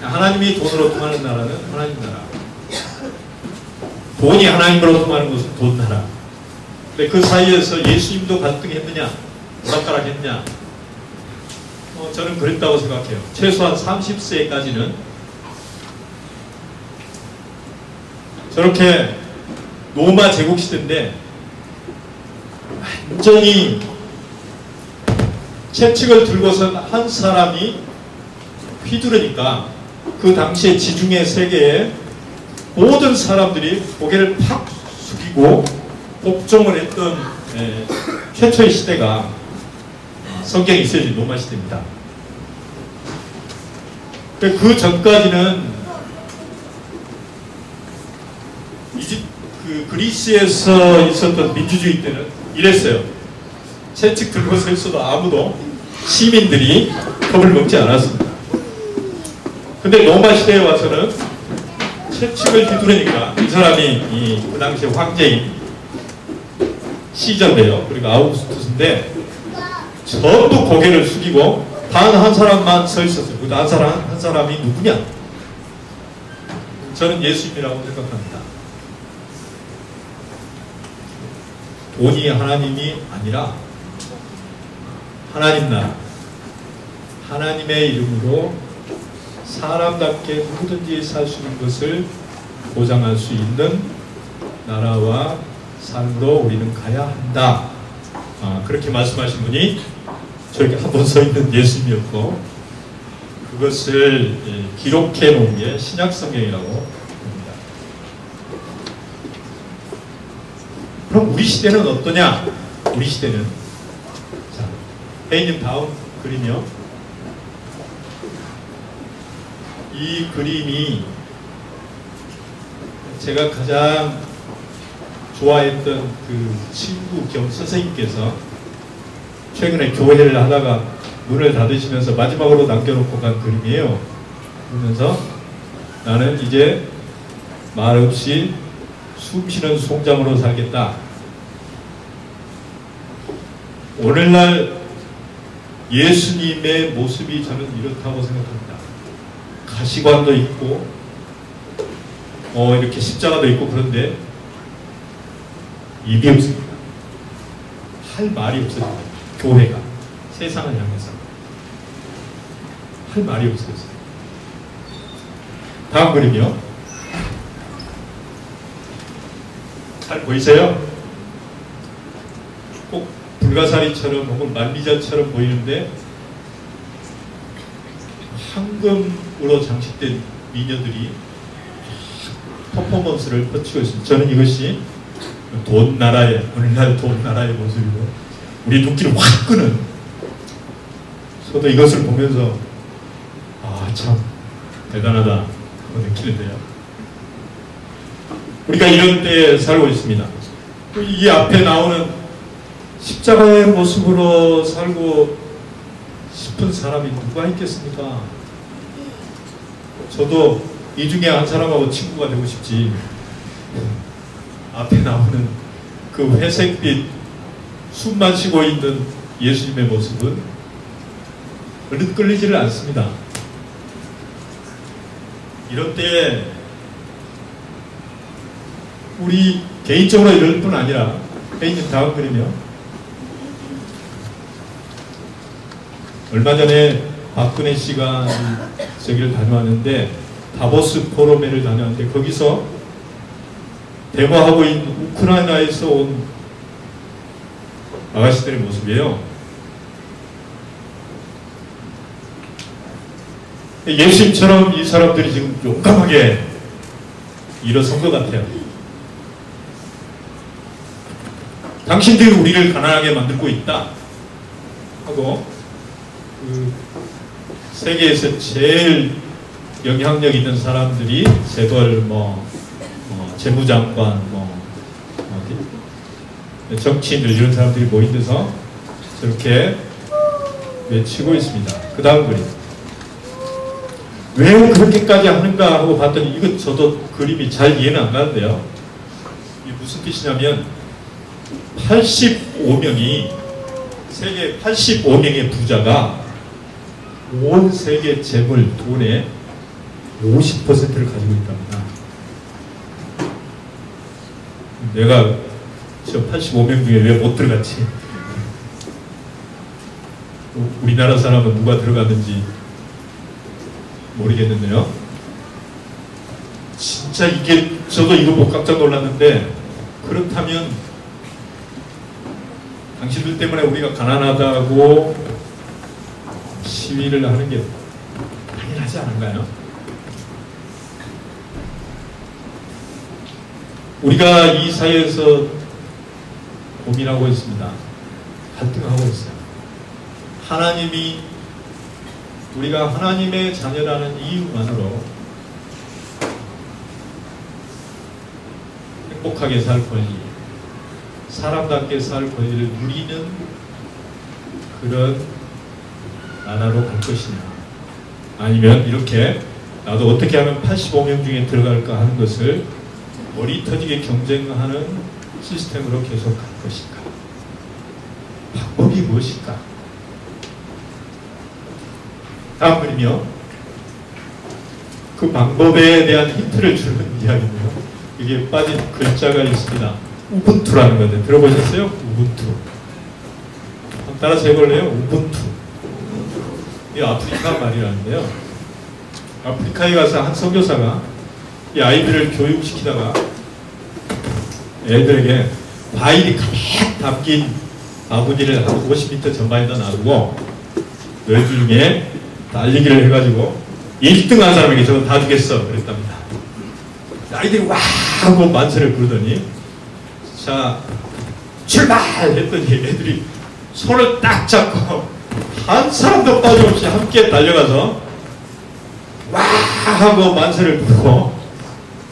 하나님이 돈으로 통하는 나라는 하나님 나라, 돈이 하나님으로 통하는 것은 돈 나라. 근데 그 사이에서 예수님도 갈등했느냐, 오락가락했냐? 저는 그랬다고 생각해요. 최소한 30세까지는 저렇게 로마 제국 시대인데 완전히 채찍을 들고선 한 사람이 휘두르니까 그 당시에 지중해 세계에 모든 사람들이 고개를 팍 숙이고 복종을 했던 최초의 시대가 성경에 있어진 로마 시대입니다. 그 전까지는 그리스에서 있었던 민주주의 때는 이랬어요. 채찍 들고 서 있어도 아무도, 시민들이 겁을 먹지 않았습니다. 근데 로마 시대에 와서는 채찍을 휘두르니까 이 사람이 그 당시에 황제인 시저인데요. 그리고 아우구스투스인데 전부 고개를 숙이고 단 한 사람만 서 있었어요. 그 한 사람이 누구냐? 저는 예수님이라고 생각합니다. 돈이 하나님이 아니라 하나님 나라, 하나님의 이름으로 사람답게 누구든지 살 수 있는 것을 보장할 수 있는 나라와 삶으로 우리는 가야 한다. 그렇게 말씀하신 분이 저렇게 한번 서 있는 예수님이었고, 그것을 기록해 놓은 게 신약 성경이라고 봅니다. 그럼 우리 시대는 어떠냐? 우리 시대는, 자, 혜인님 다음 그림이요. 이 그림이 제가 가장 좋아했던 그 친구 겸 선생님께서 최근에 교회를 하다가 문을 닫으시면서 마지막으로 남겨놓고 간 그림이에요. 그러면서 나는 이제 말없이 숨쉬는 송장으로 살겠다. 오늘날 예수님의 모습이 저는 이렇다고 생각합니다. 가시관도 있고 이렇게 십자가도 있고, 그런데 입이 없습니다. 할 말이 없어요. 교회가 세상을 향해서 할 말이 없어요. 다음 그림이요. 잘 보이세요? 꼭 불가사리처럼 혹은 만리자처럼 보이는데 황금으로 장식된 미녀들이 퍼포먼스를 펼치고 있습니다. 저는 이것이 돈 나라의, 오늘날 돈 나라의 모습이고 우리 눈길을 확 끄는, 저도 이것을 보면서 참 대단하다 하고 느끼는데요. 우리가 이런 때에 살고 있습니다. 이 앞에 나오는 십자가의 모습으로 살고 싶은 사람이 누가 있겠습니까? 저도 이 중에 한 사람하고 친구가 되고 싶지. 앞에 나오는 그 회색빛 숨만 쉬고 있는 예수님의 모습은 얼른 끌리지를 않습니다. 이럴 때 우리 개인적으로 이럴 뿐 아니라, 혜인님 다음 그림이요. 얼마 전에 박근혜 씨가 저기를 다녀왔는데 다보스 포럼회를 다녀왔는데 거기서 대화하고 있는 우크라이나에서 온 아가씨들의 모습이에요. 예수님처럼 이 사람들이 지금 용감하게 일어선 것 같아요. 당신들이 우리를 가난하게 만들고 있다 하고 세계에서 제일 영향력 있는 사람들이 재벌, 재무장관, 정치인들 이런 사람들이 모인데서 저렇게 외치고 있습니다. 그 다음 그림. 왜 그렇게까지 하는가 하고 봤더니 이거 저도 그림이 잘 이해는 안 가는데요. 이게 무슨 뜻이냐면 85명이 세계 85명의 부자가 온 세계 재물 돈의 50%를 가지고 있답니다. 내가 저 85명 중에 왜 못 들어갔지? 우리나라 사람은 누가 들어갔는지 모르겠는데요. 진짜 이게 저도 이거 보고 깜짝 놀랐는데 그렇다면 당신들 때문에 우리가 가난하다고 시위를 하는 게 당연하지 않은가요? 우리가 이 사회에서 고민하고 있습니다. 갈등하고 있어요. 하나님이 우리가 하나님의 자녀라는 이유만으로 행복하게 살 권리, 사람답게 살 권리를 누리는 그런 나라로 갈 것이냐, 아니면 이렇게 나도 어떻게 하면 85명 중에 들어갈까 하는 것을 머리 터지게 경쟁하는 시스템으로 계속 갈 것인가? 방법이 무엇일까? 다음 그림이요. 그 방법에 대한 힌트를 주는 이야기입니다. 이게 빠진 글자가 있습니다. 우분투라는 건데 들어보셨어요? 우분투. 한번 따라서 해볼래요? 우분투. 이 아프리카 말이라는데요. 아프리카에 가서 한 선교사가 이 아이들을 교육시키다가 애들에게 과일이 가득 담긴 바구니를 한 50m 전방에다 놔두고 너희 중에 달리기를 해가지고 1등 한 사람에게 저거 다 주겠어 그랬답니다. 아이들이 와 하고 만세를 부르더니 자 출발 했더니 애들이 손을 딱 잡고 한 사람도 빠짐없이 함께 달려가서 와 하고 만세를 부르고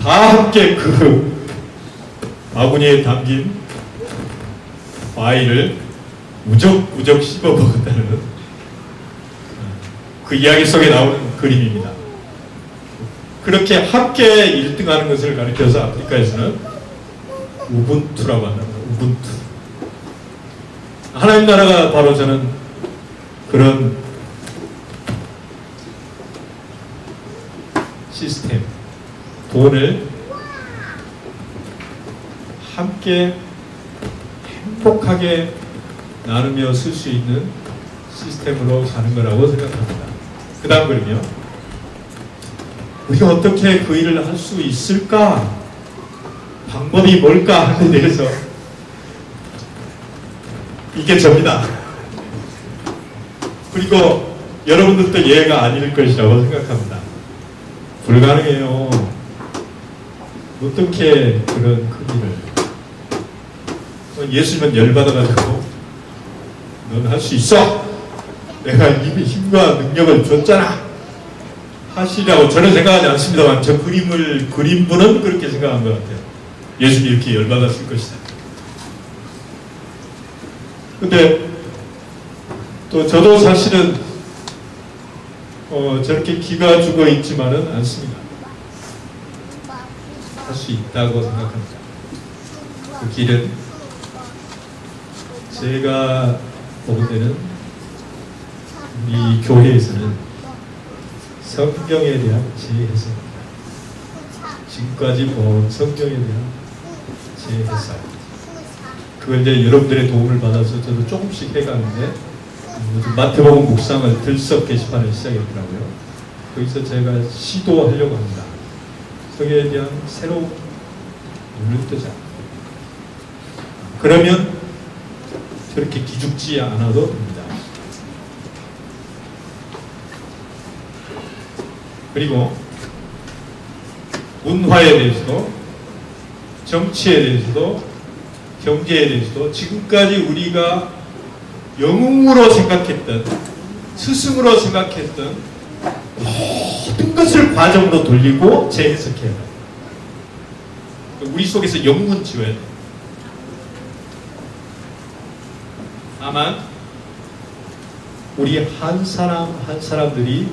다 함께 그 바구니에 담긴 과일을 무적무적 씹어 먹었다는 그 이야기 속에 나오는 그림입니다. 그렇게 함께 1등하는 것을 가리켜서 아프리카에서는 우분투라고 한답니다. 우분투. 하나님 나라가 바로 저는 그런 시스템, 돈을 함께 행복하게 나누며 쓸 수 있는 시스템으로 가는 거라고 생각합니다. 그 다음 그림이요. 우리가 어떻게 그 일을 할 수 있을까? 방법이 뭘까? 하는 데 대해서 이게 접니다. 그리고 여러분들도 예가 아닐 것이라고 생각합니다. 불가능해요. 어떻게 그런 큰 일을. 예수님은 열받아가지고 넌 할 수 있어. 내가 이미 힘과 능력을 줬잖아. 하시라고 저는 생각하지 않습니다만 저 그림을 그린 분은 그렇게 생각한 것 같아요. 예수님이 이렇게 열받았을 것이다. 근데 또 저도 사실은 저렇게 기가 죽어 있지만은 않습니다. 할 수 있다고 생각합니다. 그 길은 제가 보는 데는 우리 교회에서는 성경에 대한 재해석입니다. 지금까지 본 성경에 대한 재해석. 그걸 이제 여러분들의 도움을 받아서 저도 조금씩 해가는데 마태복음 묵상을 들썩 게시판을 시작했더라고요. 거기서 제가 시도하려고 합니다. 성경에 대한 새로운 눈을 뜨자. 그러면 저렇게 기죽지 않아도 됩니다. 그리고 문화에 대해서도, 정치에 대해서도, 경제에 대해서도 지금까지 우리가 영웅으로 생각했던, 스승으로 생각했던 모든 것을 과정으로 돌리고 재해석해야 해요. 우리 속에서 영웅은 지어야 돼요. 다만 우리 한 사람 한 사람들이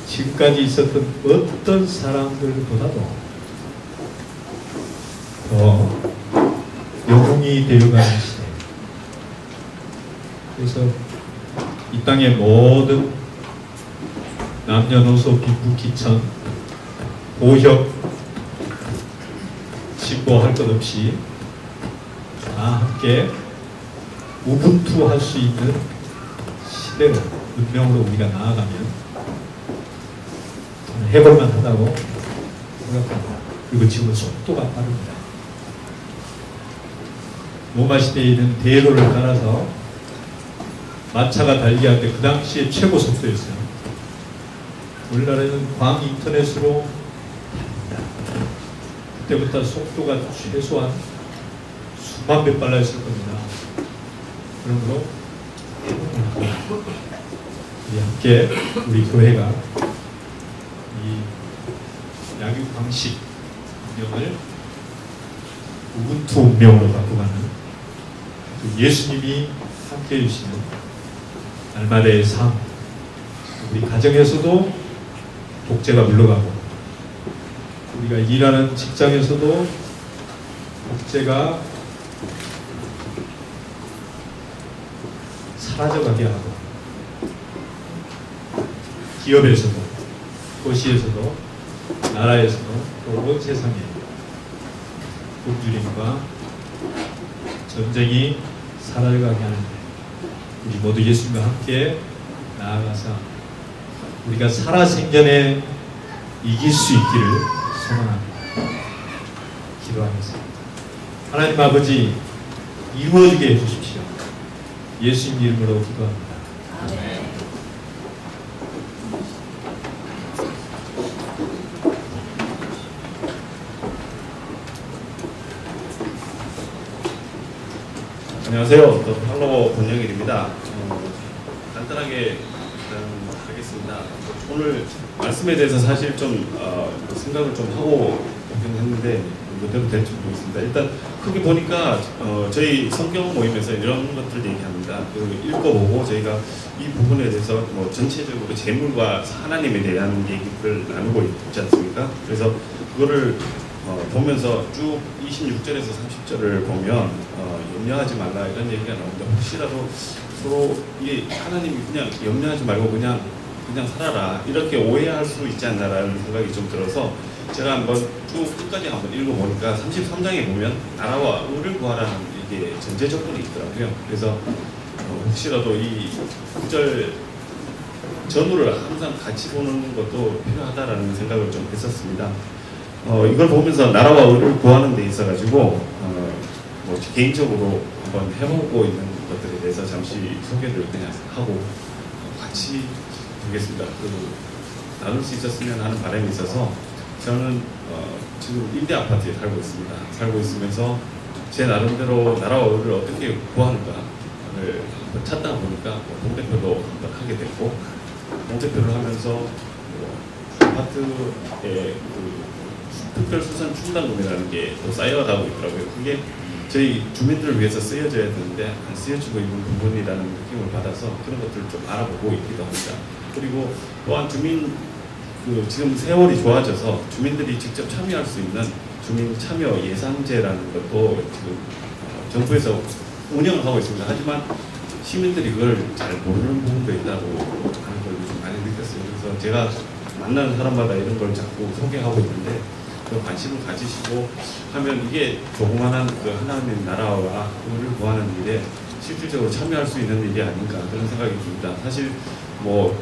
지금까지 있었던 어떤 사람들보다도 더 영웅이 되어가는 시대. 그래서 이 땅의 모든 남녀노소 빈부귀천 고역 진보할 것 없이 다 함께 우분투 할 수 있는 시대로, 문명으로 우리가 나아가면 해볼만 하다고 생각합니다. 그리고 지금은 속도가 빠릅니다. 로마 시대에 있는 대로를 따라서 마차가 달리할 때 그 당시에 최고 속도였어요. 우리나라에는 광 인터넷으로 그때부터 속도가 최소한 수만 배 빨라졌을 겁니다. 그러므로 우리 함께 우리 교회가 이 약육 방식 운명을 우분투 운명으로 바꿔가는 예수님이 함께 해주시는 날마다의 삶, 우리 가정에서도 독재가 물러가고 우리가 일하는 직장에서도 독재가 사라져가게 하고 기업에서도 도시에서도 나라에서도 또 온 세상에 굶주림과 전쟁이 사라져가게 하는데 우리 모두 예수님과 함께 나아가서 우리가 살아생전에 이길 수 있기를 소망합니다. 기도하겠습니다. 하나님 아버지, 이루어지게 해주십시오. 예수님 이름으로 기도합니다. 아멘. 안녕하세요. 팔로워 권영일입니다. 간단하게 하겠습니다. 오늘 말씀에 대해서 사실 좀 생각을 좀 하고 있긴 했는데 그대로 될지 모르겠습니다. 일단 크게 보니까 저희 성경 모임에서 이런 것들을 얘기합니다. 읽어보고 저희가 이 부분에 대해서 뭐 전체적으로 재물과 하나님에 대한 얘기를 나누고 있지 않습니까? 그래서 그거를 보면서 쭉 26절에서 30절을 보면 염려하지 말라 이런 얘기가 나오는데 혹시라도 서로 이게 하나님이 그냥 염려하지 말고 그냥 살아라 이렇게 오해할 수 있지 않나라는 생각이 좀 들어서 제가 한번 쭉 끝까지 한번 읽어보니까 33장에 보면 나라와 의를 구하라는 이게 전제 조건이 있더라고요. 그래서 혹시라도 이 9절 전후를 항상 같이 보는 것도 필요하다라는 생각을 좀 했었습니다. 이걸 보면서 나라와 의를 구하는 데 있어가지고 뭐 개인적으로 한번 해보고 있는 것들에 대해서 잠시 소개를 그냥 하고 같이 보겠습니다. 나눌 수 있었으면 하는 바람이 있어서 저는 지금 임대 아파트에 살고 있습니다. 살고 있으면서 제 나름대로 나라와 의를 어떻게 구하는가를 한번 찾다 보니까 동대표도 한번 하게 됐고 동대표를 하면서 아파트에 특별수산 충당금이라는 게 또 쌓여가고 있더라고요. 그게 저희 주민들을 위해서 쓰여져야 되는데 안 쓰여지고 있는 부분이라는 느낌을 받아서 그런 것들을 좀 알아보고 있기도 합니다. 그리고 또한 지금 세월이 좋아져서 주민들이 직접 참여할 수 있는 주민 참여 예산제라는 것도 지금 정부에서 운영을 하고 있습니다. 하지만 시민들이 그걸 잘 모르는 부분도 있다고 하는 걸 좀 많이 느꼈어요. 그래서 제가 만나는 사람마다 이런 걸 자꾸 소개하고 있는데 그 관심을 가지시고 하면 이게 조그만한 그 하나님의 나라와 의를 구하는 일에 실질적으로 참여할 수 있는 일이 아닌가 그런 생각이 듭니다. 사실 뭐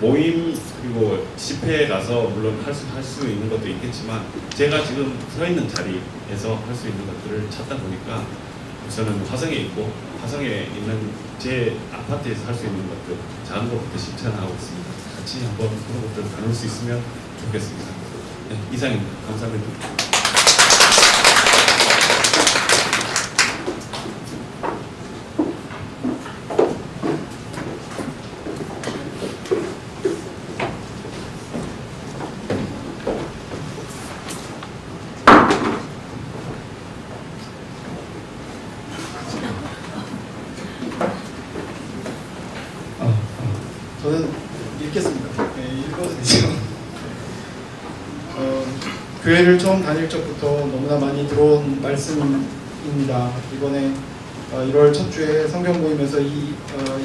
모임 그리고 집회에 가서 물론 할 수 있는 것도 있겠지만 제가 지금 서 있는 자리에서 할 수 있는 것들을 찾다 보니까 저는 화성에 있고 화성에 있는 제 아파트에서 할 수 있는 것들 작은 것부터 실천하고 있습니다. 같이 한번 그런 것들을 나눌 수 있으면 좋겠습니다. 네, 이상입니다. 감사합니다. 저는 읽겠습니다. 네, 읽어도 되죠. 교회를 처음 다닐 적부터 너무나 많이 들어온 말씀입니다. 이번에 1월 첫 주에 성경 모임에서 이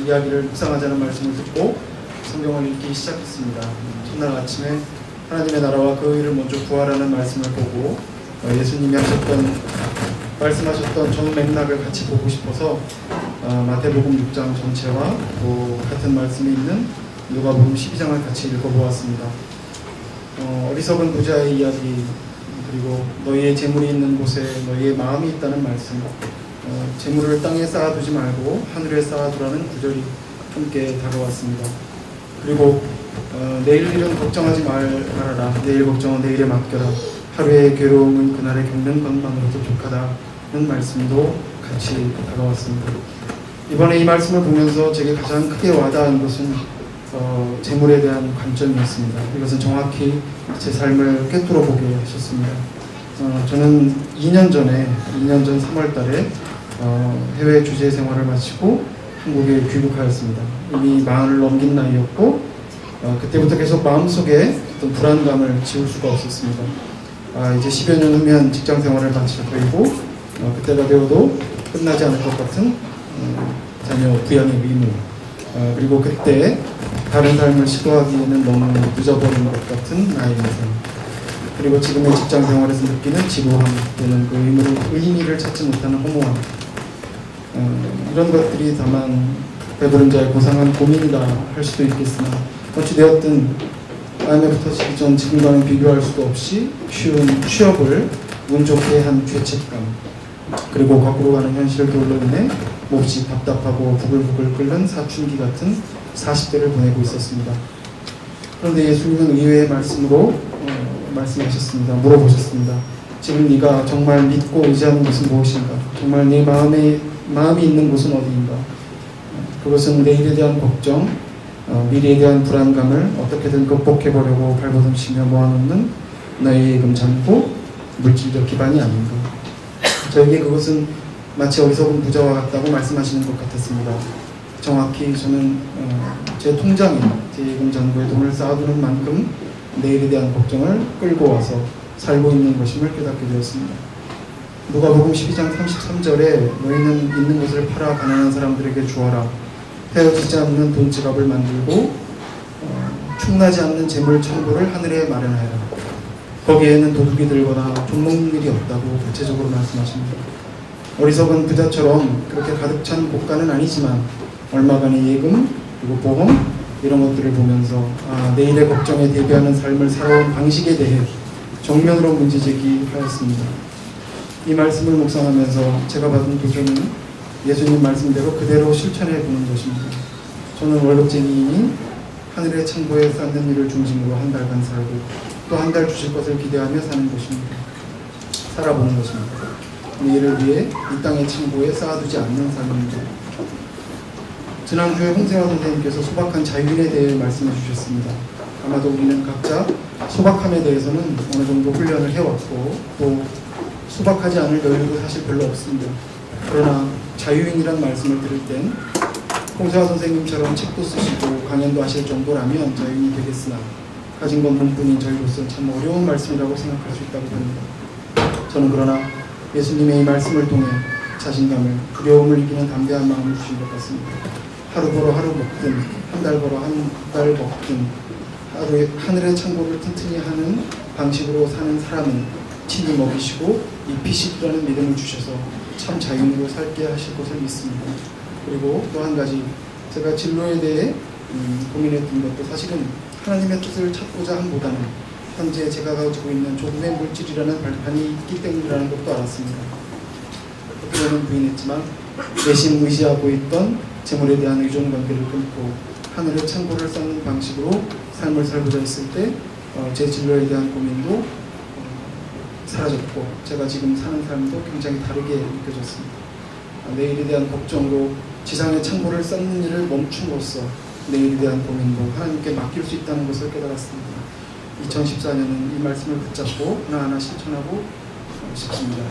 이야기를 묵상하자는 말씀을 듣고 성경을 읽기 시작했습니다. 첫날 아침에 하나님의 나라와 그 의를 먼저 구하라는 말씀을 보고 예수님이 말씀하셨던 전 맥락을 같이 보고 싶어서 마태복음 6장 전체와 또 같은 말씀이 있는 누가복음 12장을 같이 읽어보았습니다. 어리석은 부자의 이야기, 그리고 너희의 재물이 있는 곳에 너희의 마음이 있다는 말씀, 재물을 땅에 쌓아두지 말고 하늘에 쌓아두라는 구절이 함께 다가왔습니다. 그리고 내일 일은 걱정하지 말아라. 내일 걱정은 내일에 맡겨라. 하루의 괴로움은 그날의 겪는 것만으로도 족하다는 말씀도 같이 다가왔습니다. 이번에 이 말씀을 보면서 제게 가장 크게 와닿은 것은 재물에 대한 관점이었습니다. 이것은 정확히 제 삶을 꿰뚫어 보게 하셨습니다. 저는 2년 전 3월 달에 해외 주재 생활을 마치고 한국에 귀국하였습니다. 이미 40을 넘긴 나이였고 그때부터 계속 마음속에 어떤 불안감을 지울 수가 없었습니다. 이제 10여 년 후면 직장 생활을 마칠 터이고 그때가 되어도 끝나지 않을 것 같은 자녀 부양의 의무, 그리고 그때 다른 삶을 시도하기에는 너무 늦어버린 것 같은 나의 인생, 그리고 지금의 직장 생활에서 느끼는 지루함 또는 그 의미를 찾지 못하는 허무함, 이런 것들이 다만 배부른 자의 고상한 고민이다 할 수도 있겠으나 어찌되었든 IMF 터지기 전 지금과는 비교할 수도 없이 쉬운 취업을 운 좋게 한 죄책감, 그리고 거꾸로 가는 현실들로 인해 몹시 답답하고 부글부글 끓는 사춘기 같은 40대를 보내고 있었습니다. 그런데 예수님은 의외의 말씀으로 말씀하셨습니다. 물어보셨습니다. 지금 네가 정말 믿고 의지하는 것은 무엇인가? 정말 네 마음이 있는 곳은 어디인가? 그것은 내일에 대한 걱정, 미래에 대한 불안감을 어떻게든 극복해보려고 발버둥치며 모아놓는 너의 예금 잔고 물질적 기반이 아닌가. 저에게 그것은 마치 어리석은 부자와 같다고 말씀하시는 것 같았습니다. 정확히 저는 제 통장에 제 예금 잔고에 돈을 쌓아두는 만큼 내일에 대한 걱정을 끌고 와서 살고 있는 것임을 깨닫게 되었습니다. 누가복음 12장 33절에 너희는 있는 것을 팔아 가난한 사람들에게 주어라. 헤어지지 않는 돈지갑을 만들고 충나지 않는 재물 창고를 하늘에 마련하여라. 거기에는 도둑이 들거나 돈먹는 일이 없다고 구체적으로 말씀하십니다. 어리석은 부자처럼 그렇게 가득 찬 고가는 아니지만 얼마간의 예금 그리고 보험 이런 것들을 보면서 내일의 걱정에 대비하는 삶을 살아온 방식에 대해 정면으로 문제제기하였습니다. 이 말씀을 묵상하면서 제가 받은 도전은 예수님 말씀대로 그대로 실천해 보는 것입니다. 저는 월급쟁이이니 하늘의 창고에 쌓는 일을 중심으로 한 달간 살고 또 한 달 주실 것을 기대하며 사는 것입니다. 살아보는 것입니다. 내일을 위해 이 땅의 창고에 쌓아두지 않는 삶입니다. 지난주에 홍세화 선생님께서 소박한 자유인에 대해 말씀해 주셨습니다. 아마도 우리는 각자 소박함에 대해서는 어느 정도 훈련을 해왔고 또 소박하지 않을 여유도 사실 별로 없습니다. 그러나 자유인이란 말씀을 들을 땐 홍세화 선생님처럼 책도 쓰시고 강연도 하실 정도라면 자유인이 되겠으나 가진 건 돈뿐인 저희로서 참 어려운 말씀이라고 생각할 수 있다고 봅니다. 저는 그러나 예수님의 이 말씀을 통해 자신감을, 두려움을 이기는 담대한 마음을 주신 것 같습니다. 하루 벌어 하루 먹든 한 달 벌어 한 달 먹든 하늘의 창고를 튼튼히 하는 방식으로 사는 사람은 친히 먹이시고 입히시리라는 믿음을 주셔서 참 자유인으로 살게 하실 것을 믿습니다. 그리고 또 한 가지 제가 진로에 대해 고민했던 것도 사실은 하나님의 뜻을 찾고자 함보다는 현재 제가 가지고 있는 조금의 물질이라는 발판이 있기 때문이라는 것도 알았습니다. 그때는 부인했지만 내심 의지하고 있던 재물에 대한 의존관계를 끊고 하늘의 창고를 쌓는 방식으로 삶을 살고자 했을 때 제 진로에 대한 고민도 사라졌고 제가 지금 사는 삶도 굉장히 다르게 느껴졌습니다. 내일에 대한 걱정으로 지상의 창고를 쌓는 일을 멈춤으로써 내일에 대한 고민도 하나님께 맡길 수 있다는 것을 깨달았습니다. 2014년은 이 말씀을 붙잡고 하나하나 실천하고 싶습니다.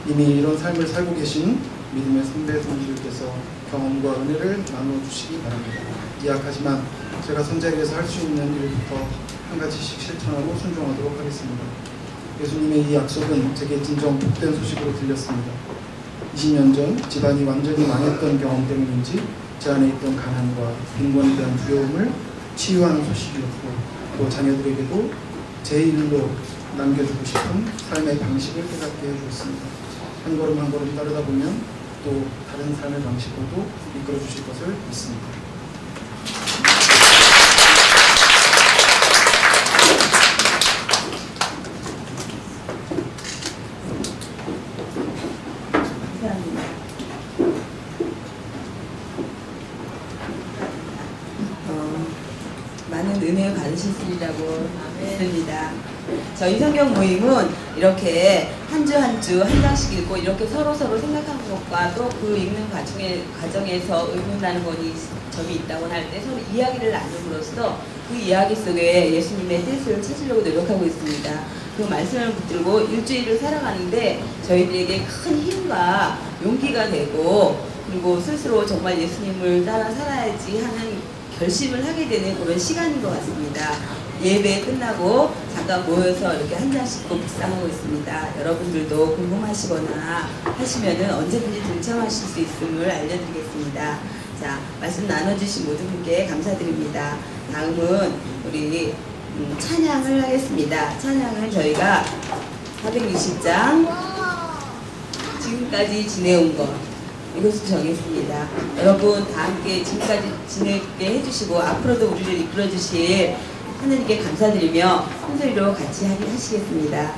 이미 이런 삶을 살고 계신 믿음의 선배 선생님들께서 경험과 은혜를 나누어주시기 바랍니다. 미약하지만 제가 선자리에서 할 수 있는 일부터 한 가지씩 실천하고 순종하도록 하겠습니다. 예수님의 이 약속은 제게 진정 복된 소식으로 들렸습니다. 20년 전 집안이 완전히 망했던 경험 때문인지 제 안에 있던 가난과 빈곤에 대한 두려움을 치유하는 소식이었고 또 자녀들에게도 제 일로 남겨주고 싶은 삶의 방식을 깨닫게 해주었습니다. 한 걸음 한 걸음 따르다 보면 또 다른 삶의 방식으로도 이끌어 주실 것을 믿습니다. 많은 은혜 받으셨으리라고 믿습니다. 저희 성경 모임은 이렇게 한 주 한 주 한 장씩 읽고 이렇게 서로 생각하는 것과 또 그 읽는 과정에서 의문나는 점이 있다고 할 때 서로 이야기를 나눔으로써 그 이야기 속에 예수님의 뜻을 찾으려고 노력하고 있습니다. 그 말씀을 붙들고 일주일을 살아가는데 저희들에게 큰 힘과 용기가 되고 그리고 스스로 정말 예수님을 따라 살아야지 하는 결심을 하게 되는 그런 시간인 것 같습니다. 예배 끝나고 잠깐 모여서 이렇게 한 잔씩 묵상하고 있습니다. 여러분들도 궁금하시거나 하시면은 언제든지 동참하실 수 있음을 알려드리겠습니다. 자, 말씀 나눠주신 모든 분께 감사드립니다. 다음은 우리 찬양을 하겠습니다. 찬양은 저희가 460장 지금까지 지내온 것 이것을 정했습니다. 여러분 다 함께 지금까지 지내게 해주시고 앞으로도 우리를 이끌어주실 하느님께 감사드리며 큰 소리로 같이 하시겠습니다.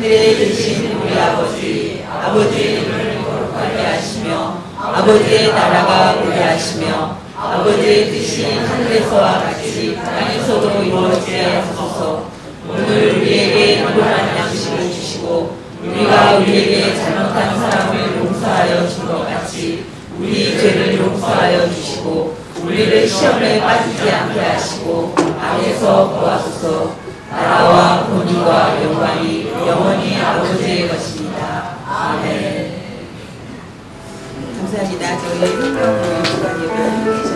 하늘에 계신 우리 아버지, 아버지의 이름을 거룩하게 하시며 아버지의 나라가 오게 하시며 아버지의 뜻이 하늘에서와 같이 땅에서도 이루어지게 하소서. 오늘 우리에게 일용할 양식을 주시고 우리가 우리에게 잘못한 사람을 용서하여 준 것 같이 우리 죄를 용서하여 주시고 우리를 시험에 빠지지 않게 하시고 악에서 구하소서. 나라와 권위와 영광이 영원히 아버지의 것입니다. 아멘. 감사합니다. 저희 성경 모임 시간이고요.